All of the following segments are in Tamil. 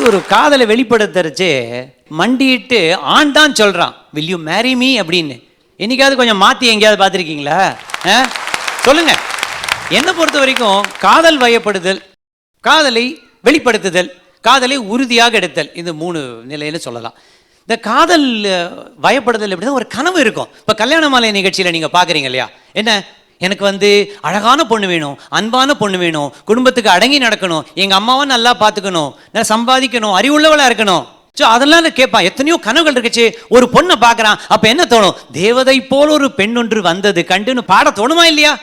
வந்து ஒரு காதலை வெளிப்படுத்துறச்சு மண்டிட்டு ஆண் தான் சொல்றான், will you marry me அப்படின்னு. என்னைக்காவது கொஞ்சம் மாத்தி எங்கேயாவது பார்த்துருக்கீங்களா? சொல்லுங்க. என்னை பொறுத்த வரைக்கும் காதல் வயப்படுதல், காதலை வெளிப்படுத்துதல், காதலை உறுதியாக எடுத்தல், இந்த 3 நிலையில சொல்லலாம். இந்த காதல் வயப்படுதல் எப்படின்னா ஒரு கனவு இருக்கும். இப்போ கல்யாண மாலை நிகழ்ச்சியில் நீங்கள் பார்க்குறீங்க இல்லையா, என்ன எனக்கு வந்து அழகான பொண்ணு வேணும், அன்பான பொண்ணு வேணும், குடும்பத்துக்கு அடங்கி நடக்கணும், எங்கள் அம்மாவை நல்லா பார்த்துக்கணும், நான் சம்பாதிக்கணும், அறிவுள்ளவளாக இருக்கணும். ஸோ அதெல்லாம் கேட்பான். எத்தனையோ கனவுகள் இருக்குச்சு. ஒரு பொண்ணை பார்க்குறான், அப்போ என்ன தோணும்? தேவதை போல் ஒரு பெண் ஒன்று வந்தது கண்டுன்னு பாட தோணுமா இல்லையா?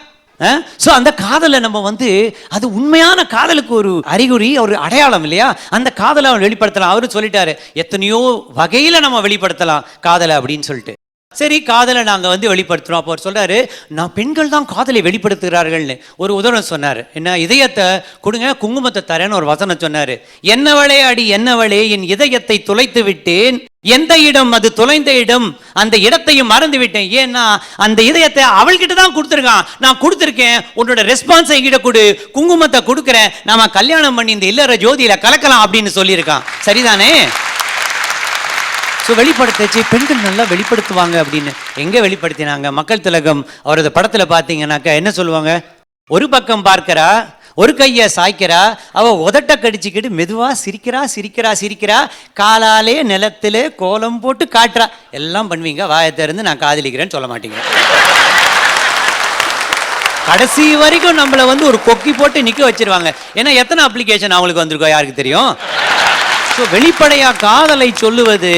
ஸோ அந்த காதலை நம்ம வந்து அது உண்மையான காதலுக்கு ஒரு அறிகுறி, ஒரு அடையாளம் இல்லையா? அந்த காதலை அவன் வெளிப்படுத்தலாம். அவரு சொல்லிட்டாரு எத்தனையோ வகையில் நம்ம வெளிப்படுத்தலாம் காதலை அப்படின்னு சொல்லிட்டு. சரி, காதலை நாங்கள் வந்து வெளிப்படுத்துகிறோம். அப்போ அவர் சொல்கிறாரு, நான் பெண்கள் தான் காதலை வெளிப்படுத்துகிறார்கள்னு ஒரு உதாரணம் சொன்னார். என்ன, இதயத்தை கொடுங்க குங்குமத்தை தரேன்னு ஒரு வசனம் சொன்னார். என்னவளே அடி என்னவளே என் இதயத்தை துளைத்து விட்டேன், எந்த இடம் அது தொலைந்த இடம், அந்த இடத்தையும் மறந்து விட்டேன். ஏன்னா அந்த இதயத்தை அவள்கிட்ட தான் கொடுத்துருக்கான், நான் கொடுத்துருக்கேன், உன்னோட ரெஸ்பான்ஸை என்கிட்ட கொடு, குங்குமத்தை கொடுக்குறேன், நாம கல்யாணம் பண்ணி இந்த இல்லற ஜோதியில கலக்கலாம் அப்படின்னு சொல்லியிருக்கான். சரிதானே? ஸோ வெளிப்படுத்துச்சு, பெண்கள் நல்லா வெளிப்படுத்துவாங்க அப்படின்னு. எங்கே வெளிப்படுத்தினாங்க? மக்கள் திலகம் அவரது படத்தில் பார்த்தீங்கன்னாக்கா என்ன சொல்லுவாங்க? ஒரு பக்கம் பார்க்கிறா, ஒரு கையை சாய்க்கிறா, அவள் உதட்ட கடிச்சிக்கிட்டு மெதுவாக சிரிக்கிறா சிரிக்கிறா சிரிக்கிறா, காலாலே நிலத்திலே கோலம் போட்டு காட்டுறா. எல்லாம் பண்ணுவீங்க, வாயத்தை இருந்து நான் காதலிக்கிறேன்னு சொல்ல மாட்டீங்க. கடைசி வரைக்கும் நம்மளை வந்து ஒரு கொக்கி போட்டு நிற்க வச்சிருவாங்க. ஏன்னா எத்தனை அப்ளிகேஷன் அவங்களுக்கு வந்திருக்கோம் யாருக்கு தெரியும்? ஸோ வெளிப்படையா காதலை சொல்லுவது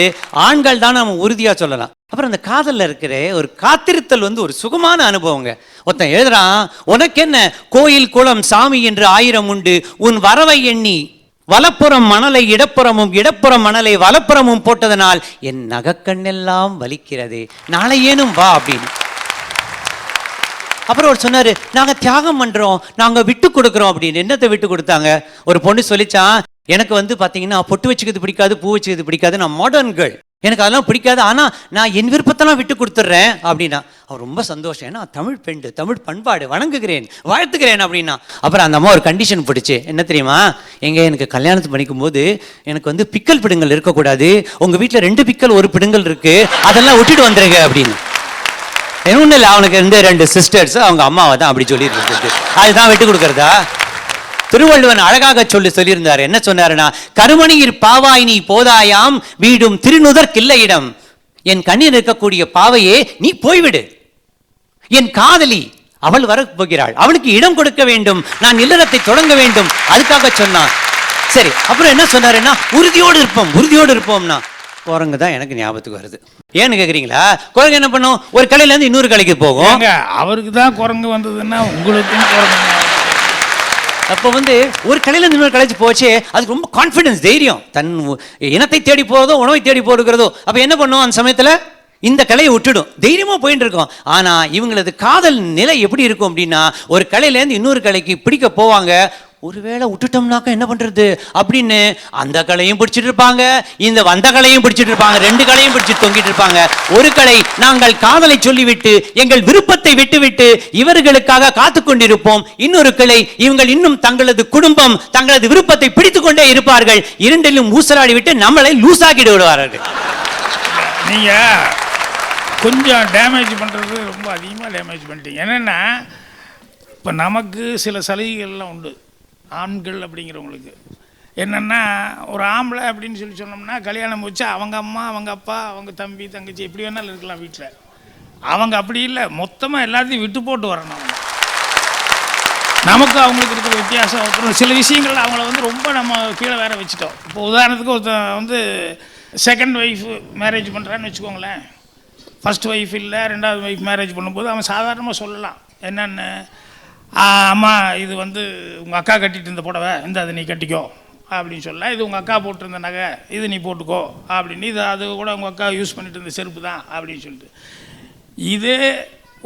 ஆண்கள் தான், நம்ம உறுதியாக சொல்லலாம். அப்புறம் அந்த காதலில் இருக்கிற ஒரு காத்திருத்தல் வந்து ஒரு சுகமான அனுபவங்க. ஒருத்தன் எழுதுறான், உனக்கு என்ன கோயில் குளம் சாமி என்று 1000 உண்டு, உன் வரவை எண்ணி வலப்புறம் மணலை இடப்புறமும் இடப்புறம் மணலை வலப்புறமும் போட்டதனால் என் நகக்கண்ணெல்லாம் வலிக்கிறது, நாளை ஏனும் வா அப்படின்னு. அப்புறம் அவர் சொன்னாரு, நாங்க தியாகம் பண்றோம், நாங்க விட்டு கொடுக்குறோம் அப்படின்னு. என்னத்தை விட்டு கொடுத்தாங்க? ஒரு பொண்ணு சொல்லிச்சான், எனக்கு வந்து பாத்தீங்கன்னா பொட்டு வச்சுக்கிறது பிடிக்காது, பூ வச்சுக்கிறது பிடிக்காது, நான் மாடர்ன் கேர்ள், எனக்கு அதெல்லாம் பிடிக்காது, ஆனா நான் என் விருப்பத்தெல்லாம் விட்டு கொடுத்துட்றேன் அப்படின்னா. அவர் ரொம்ப சந்தோஷம், ஏன்னா தமிழ் பெண், தமிழ் பண்பாடு, வணங்குகிறேன், வாழ்த்துக்கிறேன் அப்படின்னா. அப்புறம் அந்த அம்மா ஒரு கண்டிஷன் பிடிச்சி, என்ன தெரியுமா, எனக்கு கல்யாணத்து பண்ணிக்கும் போது எனக்கு வந்து பிக்கல் பிடுங்கல் இருக்கக்கூடாது, உங்க வீட்டில் 2 பிக்கல் 1 பிடுங்கல் இருக்கு, அதெல்லாம் விட்டுட்டு வந்துருங்க அப்படின்னு. ஒன்றும் இல்லை, அவனுக்கு 2 சிஸ்டர்ஸ், அவங்க அம்மாவை தான் அப்படி சொல்லிட்டு இருக்கு. அதுதான் விட்டு கொடுக்கறதா? திருவள்ளுவன் அழகாக சொல்லியிருந்தார். என்ன சொன்னாருன்னா, கருமணியிற் பாவாய் நீ போதாயாம் வீடும் திருநுதற் கில்லை இடம். என் கண்ணில் இருக்கக்கூடிய பாவையே நீ போய்விடு, என் காதலி அவள் வர போகிறாள், அவளுக்கு இடம் கொடுக்க வேண்டும், நான் இல்லறத்தை தொடங்க வேண்டும், அதுக்காக சொன்னான். சரி, அப்புறம் என்ன சொன்னாருன்னா, உறுதியோடு இருப்போம், உறுதியோடு இருப்போம்னா. குரங்கு தான் எனக்கு ஞாபகத்துக்கு வருது. ஏன்னு கேக்குறீங்களா? குரங்கு என்ன பண்ணும்? ஒரு கலையில இருந்து இன்னொரு கலைக்கு போகும். அவருக்கு தான் குரங்கு வந்ததுன்னா உங்களுக்கும் குரங்கு. அப்போ வந்து ஒரு கலையில இருந்து இன்னொரு கலைச்சு போச்சு, அதுக்கு ரொம்ப கான்ஃபிடன்ஸ், தைரியம், தன் இனத்தை தேடி போறதோ உணவை தேடி போடுகிறதோ. அப்ப என்ன பண்ணும்? அந்த சமயத்துல இந்த கலையை விட்டுடும், தைரியமா போயிட்டு இருக்கோம். ஆனா இவங்களது காதல் நிலை எப்படி இருக்கும் அப்படின்னா, ஒரு கலையில இருந்து இன்னொரு கலைக்கு பிடிக்க போவாங்க, ஒருவேளை விட்டுட்டோம்னாக்கா என்ன பண்றது அப்படின்னு அந்த கலையும் பிடிச்சிட்டு இருப்பாங்க, இந்த வந்த கலையும் பிடிச்சிட்டு இருப்பாங்க, 2 கலையும் பிடிச்சிட்டு தொங்கிட்டு இருப்பாங்க. ஒரு கலை, நாங்கள் காதலை சொல்லிவிட்டு எங்கள் விருப்பத்தை விட்டுவிட்டு இவர்களுக்காக காத்து கொண்டிருப்போம். இன்னொரு கிளை, இவங்கள் இன்னும் தங்களது குடும்பம், தங்களது விருப்பத்தை பிடித்து கொண்டே இருப்பார்கள். 2லும் ஊசலாடி விட்டு நம்மளை லூசாக்கிட்டு விடுவார்கள். நீங்க கொஞ்சம் டேமேஜ் பண்றது ரொம்ப அதிகமாக டேமேஜ் பண்ணிட்டீங்க. என்னன்னா, இப்போ நமக்கு சில சலுகைகள்லாம் உண்டு ஆண்கள் அப்படிங்கிறவங்களுக்கு. என்னென்னா, ஒரு ஆம்பளை அப்படின்னு சொன்னோம்னா கல்யாணம் வச்சு அவங்க அம்மா, அவங்க அப்பா, அவங்க தம்பி, தங்கச்சி எப்படி வேணாலும் இருக்கலாம் வீட்டில். அவங்க அப்படி இல்லை, மொத்தமாக எல்லாத்தையும் விட்டு போட்டு வரணும். நமக்கு அவங்களுக்கு இருக்கிற வித்தியாசம். அப்புறம் சில விஷயங்கள் அவங்கள வந்து ரொம்ப நம்ம கீழே வேற வச்சுட்டோம். இப்போ உதாரணத்துக்கு ஒருத்தன் வந்து செகண்ட் ஒய்ஃப் மேரேஜ் பண்ணுறான்னு வச்சுக்கோங்களேன். ஃபர்ஸ்ட் ஒய்ஃப் இல்லை, 2வது ஒய்ஃப் மேரேஜ் பண்ணும்போது அவன் சாதாரணமாக சொல்லலாம், என்னென்னு, அம்மா இது வந்து உங்கள் அக்கா கட்டிட்டு இருந்த புடவை, இந்த அதை நீ கட்டிக்கோ அப்படின்னு சொல்லலாம். இது உங்கள் அக்கா போட்டிருந்த நகை, இது நீ போட்டுக்கோ அப்படின்னு. இது அது கூட உங்கள் அக்கா யூஸ் பண்ணிட்டு இருந்த செருப்பு தான் அப்படின்னு சொல்லிட்டு. இதே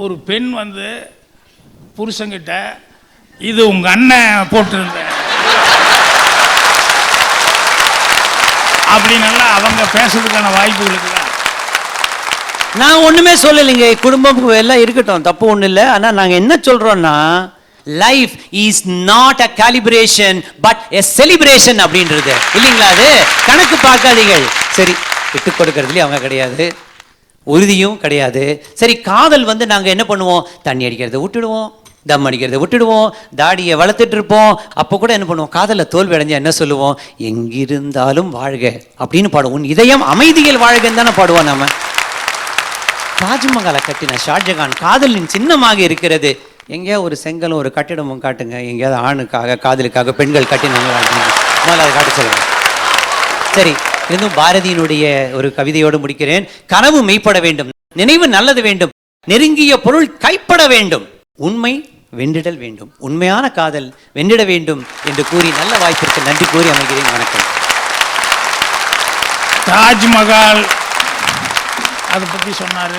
ஒரு பெண் வந்து புருஷங்கிட்ட, இது உங்கள் அண்ணன் போட்டிருந்த அப்படின்னால அவங்க பேசுறதுக்கான வாய்ப்புகளுக்கு தான். நான் ஒண்ணுமே சொல்லலைங்க, குடும்பம் எல்லாம் இருக்கட்டும், தப்பு ஒண்ணு இல்லை. ஆனா நாங்க என்ன சொல்றோம்னா, life is not a calibration but a celebration அப்படின்றது இல்லைங்களா? அது கணக்கு பார்க்காதீர்கள். சரி, விட்டு கொடுக்கறதுலயும் அவங்க கிடையாது, உறுதியும் கிடையாது. சரி, காதல் வந்து நாங்க என்ன பண்ணுவோம்? தண்ணி அடிக்கிறத விட்டுடுவோம், தம் அடிக்கிறத விட்டுடுவோம், தாடியை வளர்த்துட்டு இருப்போம். அப்போ கூட என்ன பண்ணுவோம்? காதலில் தோல்வி அடைஞ்சா என்ன சொல்லுவோம்? எங்கிருந்தாலும் வாழ்க அப்படின்னு பாடுவோம். உன் இதயம் அமைதியில் வாழ்கன்னு தானே பாடுவோம் நாம. தாஜ்மஹாலை கட்டின ஷாஜகான் காதலின் சின்னமாக இருக்கிறது. எங்கேயா ஒரு செங்கலும் ஒரு கட்டிடமும் காட்டுங்க, எங்கேயாவது ஆணுக்காக காதலுக்காக பெண்கள் கட்டினவங்க முதல்ல அதை காட்ட சொல்லுங்க. சரி, இன்னும் பாரதியினுடைய ஒரு கவிதையோடு முடிக்கிறேன். கனவு மெய்ப்பட வேண்டும், நினைவு நல்லது வேண்டும், நெருங்கிய பொருள் கைப்பட வேண்டும், உண்மை வென்றிடல் வேண்டும், உண்மையான காதல் வென்றிட வேண்டும் என்று கூறி நல்ல வாய்ப்பிற்கு நன்றி கூறி அமைகிறேன். வணக்கம். தாஜ்மஹால் அதை பற்றி சொன்னார்,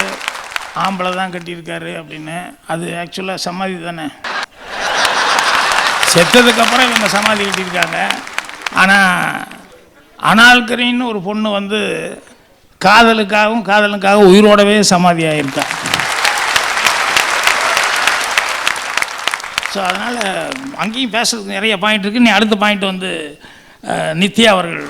ஆம்பளை தான் கட்டியிருக்காரு அப்படின்னு. அது ஆக்சுவலாக சமாதி தானே, செத்ததுக்கப்புறம் இவங்க சமாதி கட்டியிருக்காங்க. ஆனால் அனால்கரின்னு ஒரு பொண்ணு வந்து காதலுக்காக உயிரோடவே சமாதி ஆகியிருக்கா. ஸோ அதனால் அங்கேயும் பேசுறதுக்கு நிறைய பாயிண்ட் இருக்குது. நீ அடுத்த பாயிண்ட் வந்து நித்யா அவர்கள்